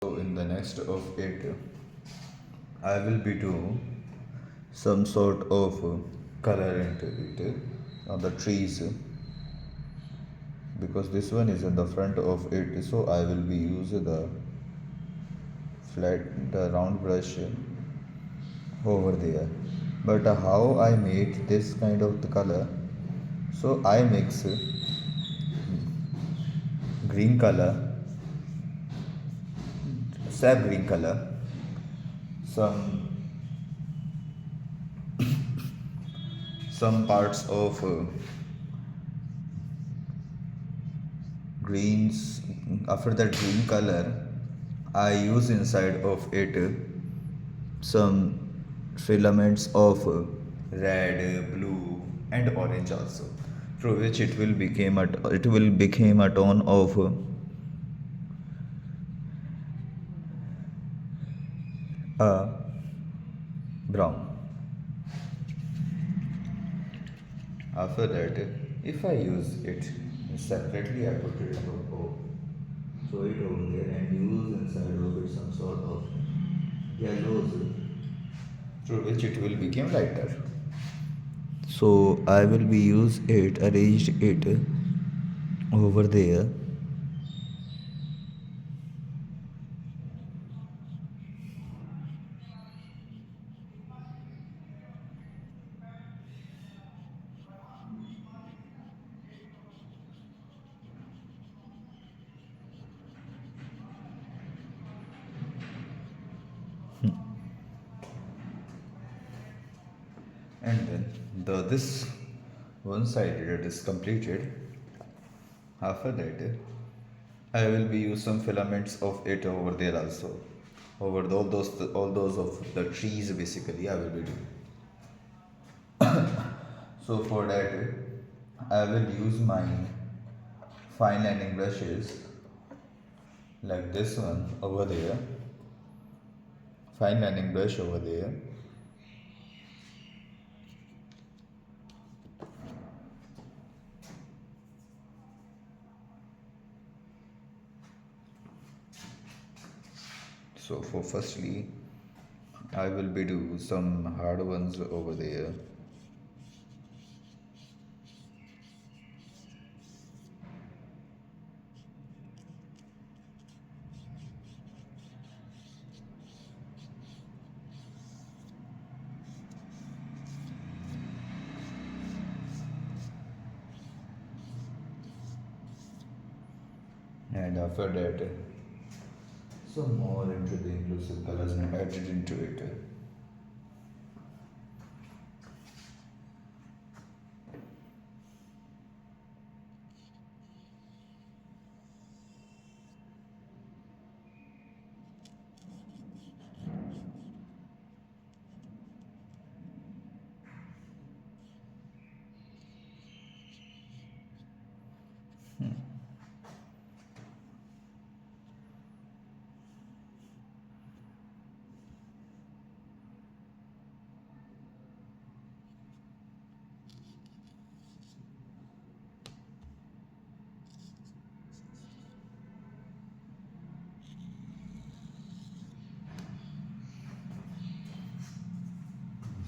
So in the next of it, I will be doing some sort of color into it on the trees because this one is in the front of it. So I will be using the round brush over there. But how I made this kind of the color? So I mix green color, sap green color, some some parts of greens. After that green color, I use inside of it some filaments of red, blue and orange also, through which it will become a tone of brown. After that, if I use it separately, I put it above, throw it over there and use inside of it some sort of yellows, through which it will become lighter. So I will be use it, arranged it over there. And then the this one side it is completed. After that, I will be use some filaments of it over there also. Over all those of the trees basically I will be doing. So for that, I will use my fine lining brushes like this one over there, fine lining brush over there. So for firstly, I will be do some hard ones over there. And after that, some more into the inclusive colors and added into it.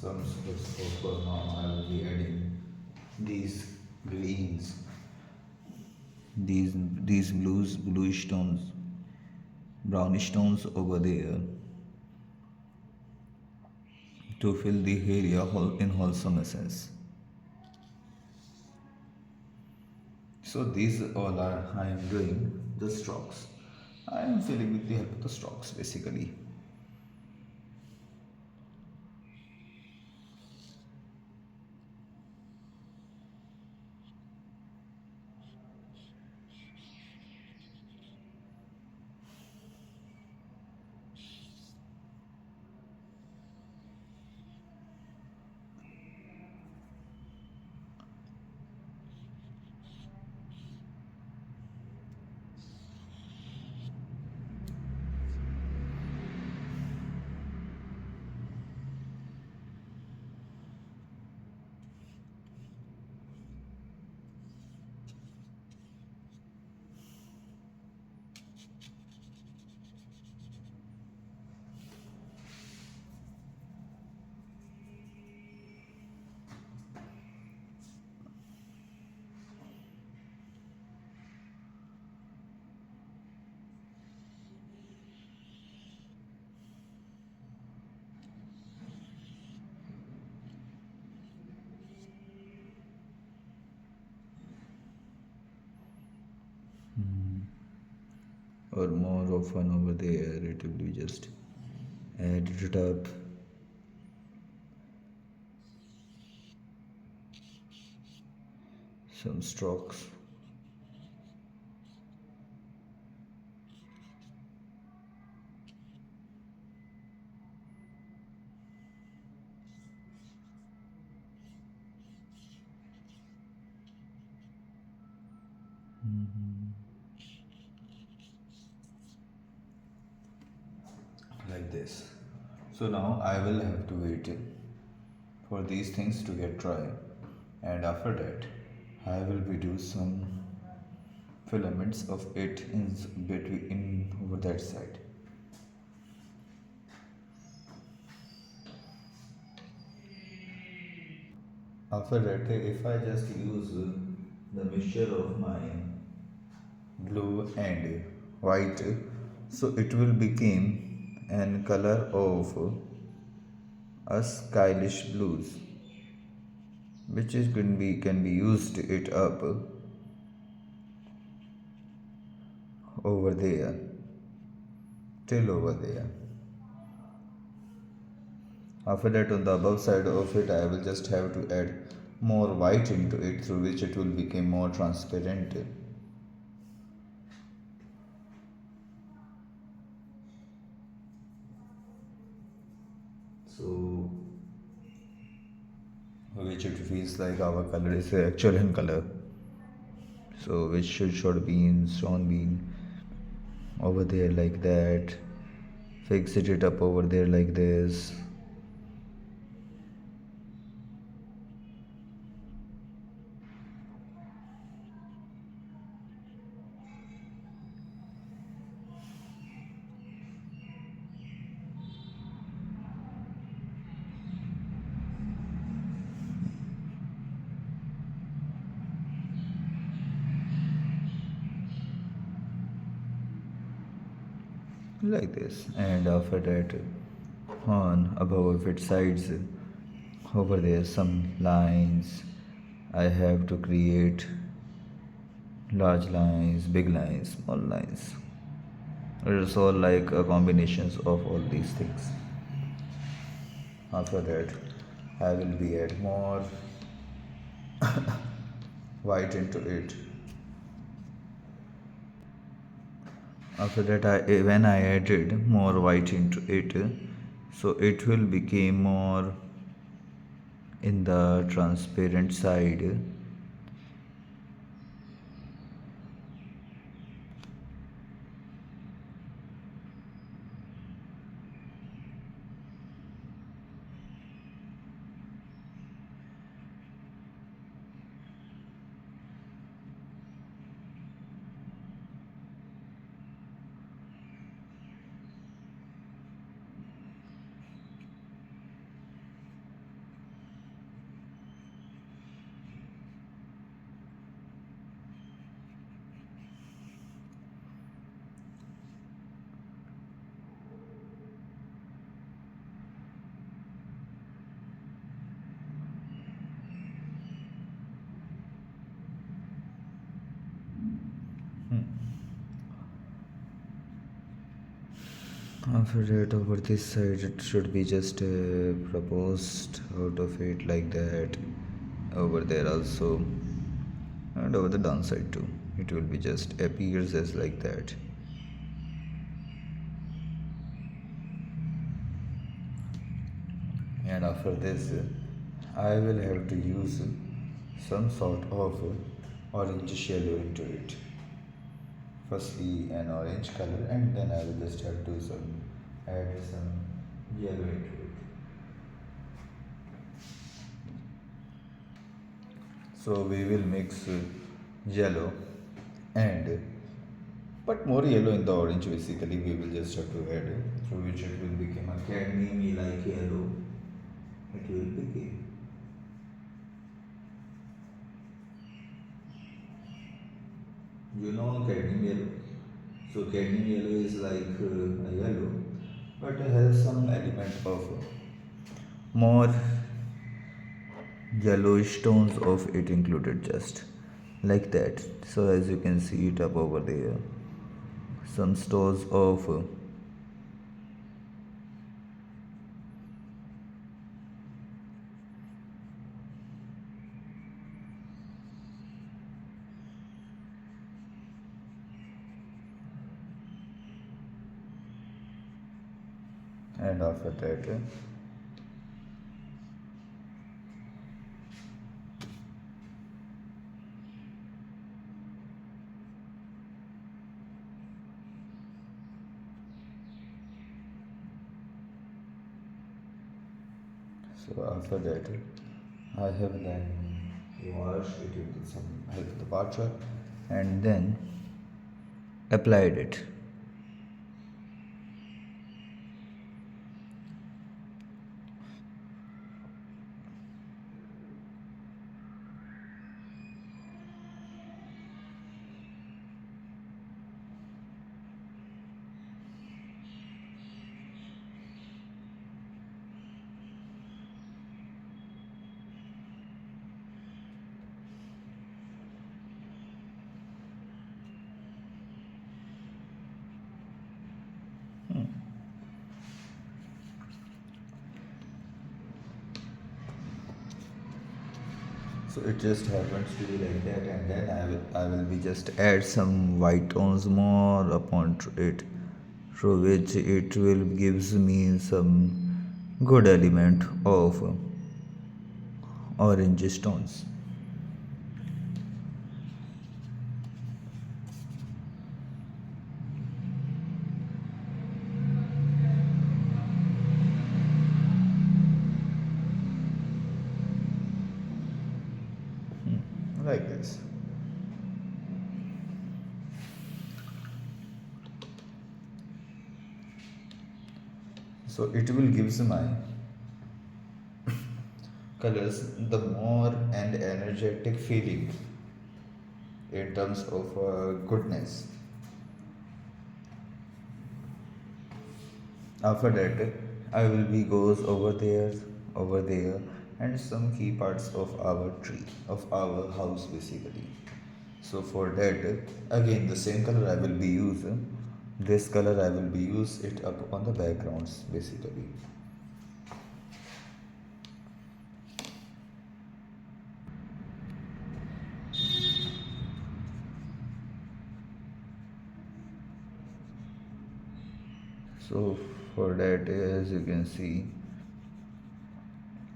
Some stress of now I will be adding these greens, these bluish tones, brownish tones over there to fill the area in wholesome essence. So these all are I am doing the strokes. I am filling with the help of the strokes basically. or more often over there, it will be just added it up. Some strokes. Like this. So now I will have to wait for these things to get dry, and after that I will be do some filaments of it in between over that side. After that, if I just use the mixture of my blue and white, so it will become an color of a stylish blues, which is can be used it up over there till over there. After that, on the above side of it, I will just have to add more white into it, through which it will become more transparent. So, which it feels like our color is the actual in color. So, which should be in stone bean over there like that. Fix it up over there like this. Like this, and after that, on above its sides over there some lines I have to create, large lines, big lines, small lines. It's all like a combinations of all these things. After that, I will be add more white into it. After that, when I added more white into it, so it will become more in the transparent side. After that, over this side, it should be just proposed out of it like that. Over there also, and over the downside too. It will be just appears as like that. And after this, I will have to use some sort of orange yellow into it. Firstly, an orange color, and then I will just have to add some yellow into it. So we will mix yellow and but more yellow in the orange. Basically, we will just have to add it, through which it will become a cadmium like yellow. It will become. You know cadmium yellow. So cadmium yellow is like a yellow, but it has some element of more yellowish tones of it included, just like that. So as you can see it up over there. some stores of and after that I have then washed it with some help of the water and then applied it. So it just happens to be like that, and then I will be just add some white tones more upon it, through which it will gives me some good element of orange tones. Like this. So it will gives my colors the more and energetic feeling in terms of goodness. After that, I will be goes over there, and some key parts of our tree, of our house basically. So for that, again the same color I will be use. This color I will be use it up on the backgrounds basically. So for that, as you can see,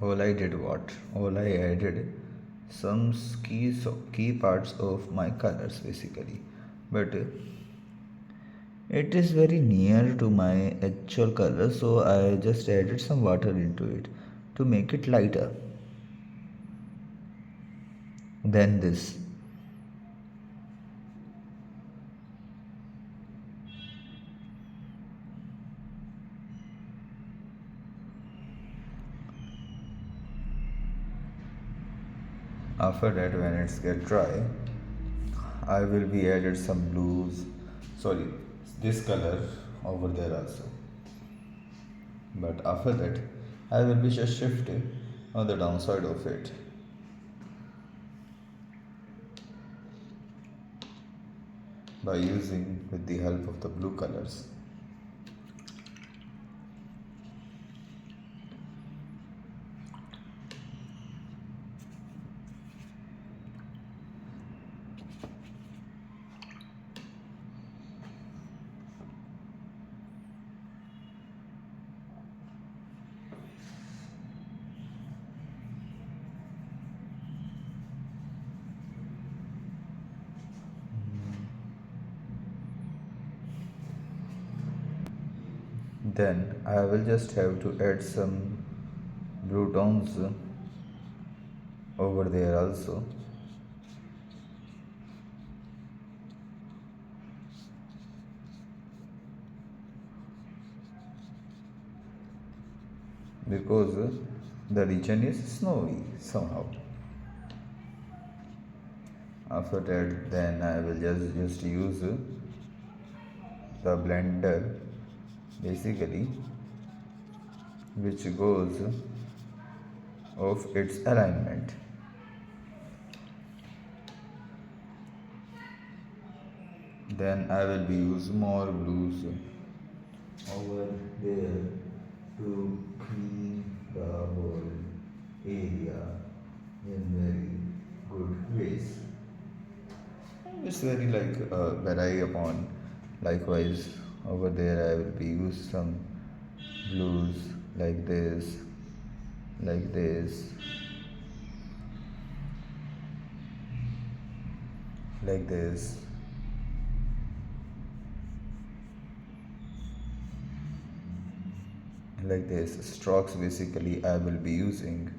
all I did what? All I added some key parts of my colors basically, but it is very near to my actual color, so I just added some water into it to make it lighter than this. After that, when it's get dry, I will be added some blues, sorry, this color over there also. But after that, I will be just shifting on the downside of it. By using with the help of the blue colors. Then I will just have to add some blue tones over there also. Because the region is snowy somehow. After that, then I will just use the blender basically, which goes of its alignment. Then I will be use more blues over there to clean the whole area in very good ways. It's very like vary upon. Likewise, over there I will be use some blues like this, like this, like this, like this. Strokes basically I will be using.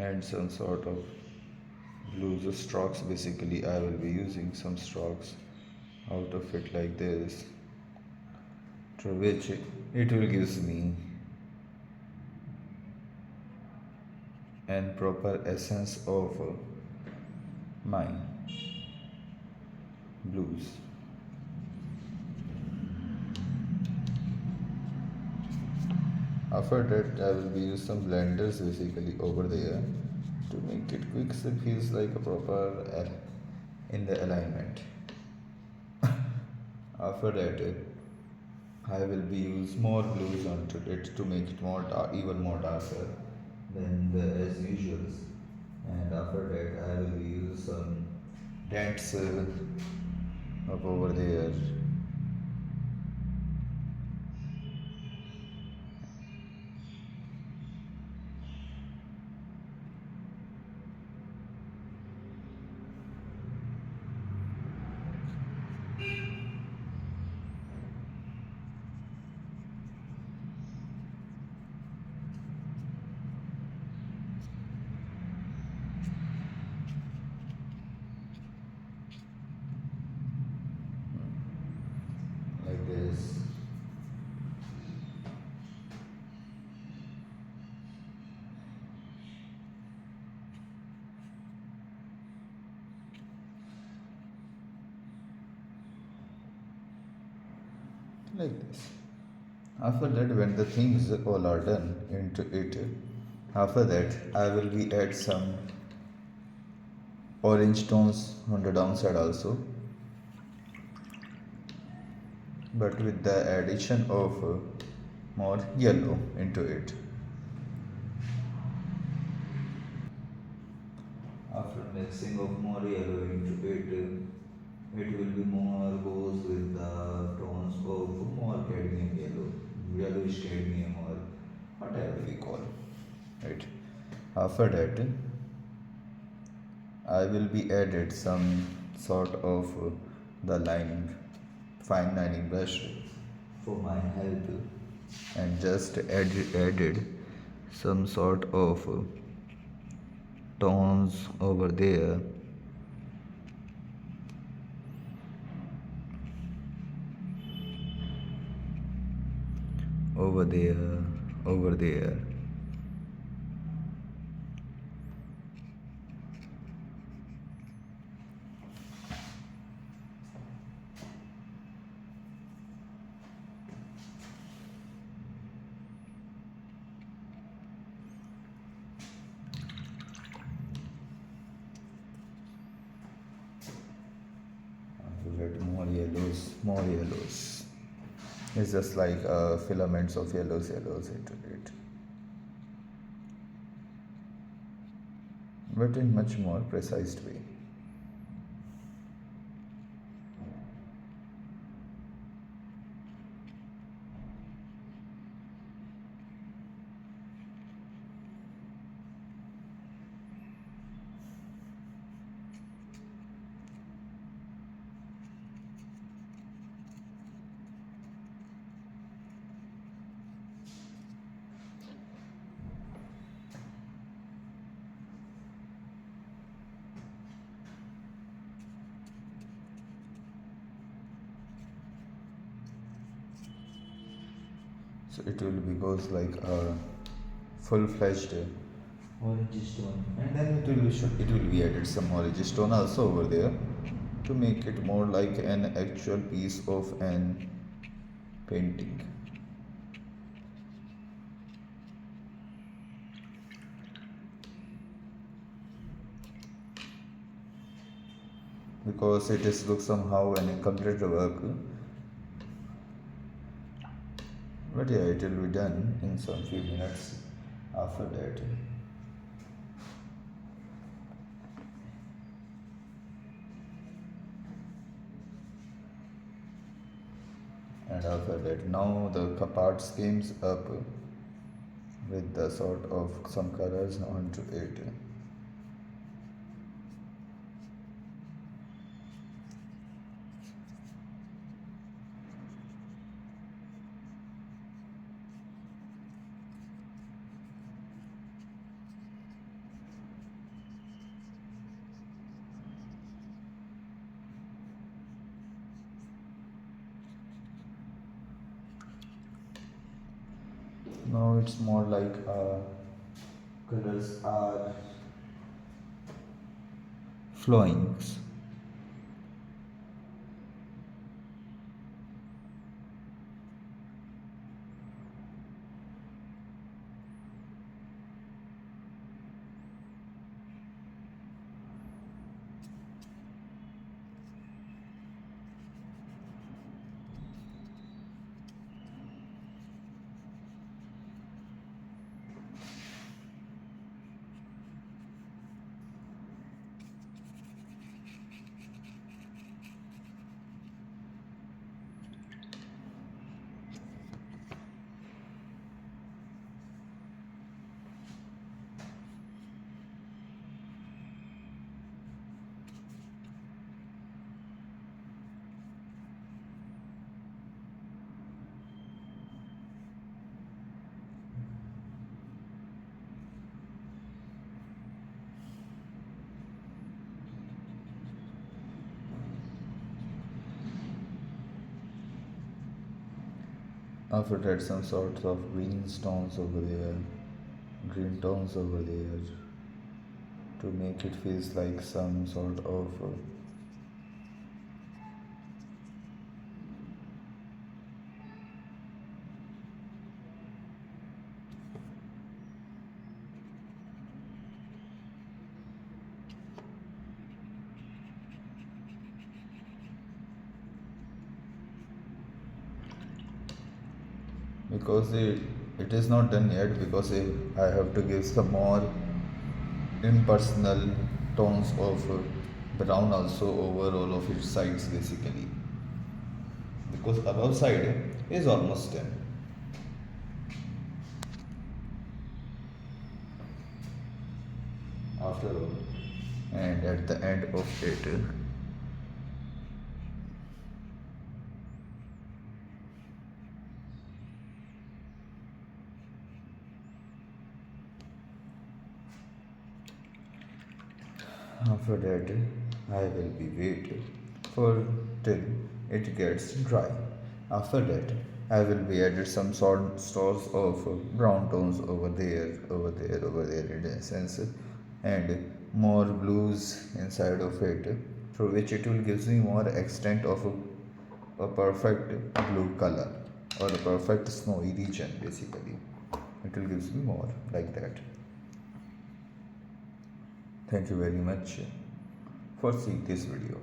And some sort of blues strokes basically I will be using some strokes out of it like this, through which it will gives me an proper essence of my blues. After that I will be use some blenders basically over there to make it quick so it feels like a proper in the alignment. After that I will be use more blues onto it to make it more even more darker than the as usuals. And after that I will be use some dents up over there like this. Like this. After that, when the things all are done into it, after that I will be add some orange tones on the downside also, but with the addition of more yellow into it. After mixing of more yellow into it will be more goes with the tones of more cadmium yellow, yellowish cadmium or whatever we call it. After that, I will be added some sort of the lining, fine lining brush for my help, and just added some sort of tones over there, over there, over there. Get more yellows, more yellows. It's just like filaments of yellows into it, but in much more precise way. So it will be goes like a full-fledged orange stone, and then it will be added some orange stone also over there to make it more like an actual piece of an painting. Because it is look somehow an incomplete work, but yeah, it will be done in some few minutes after that. And after that, now the parts comes up with the sort of some colors onto it. Now it's more like colors are flowing. After that, some sorts of green stones over there, green tones over there, to make it feels like some sort of because it is not done yet, because I have to give some more impersonal tones of brown also over all of its sides basically, because above side is almost done. After all, and at the end of it, after that, I will be waiting for till it gets dry. After that, I will be added some sorts of brown tones over there, over there, over there in essence, and more blues inside of it, through which it will gives me more extent of a perfect blue color or a perfect snowy region basically. It will gives me more like that. Thank you very much for seeing this video.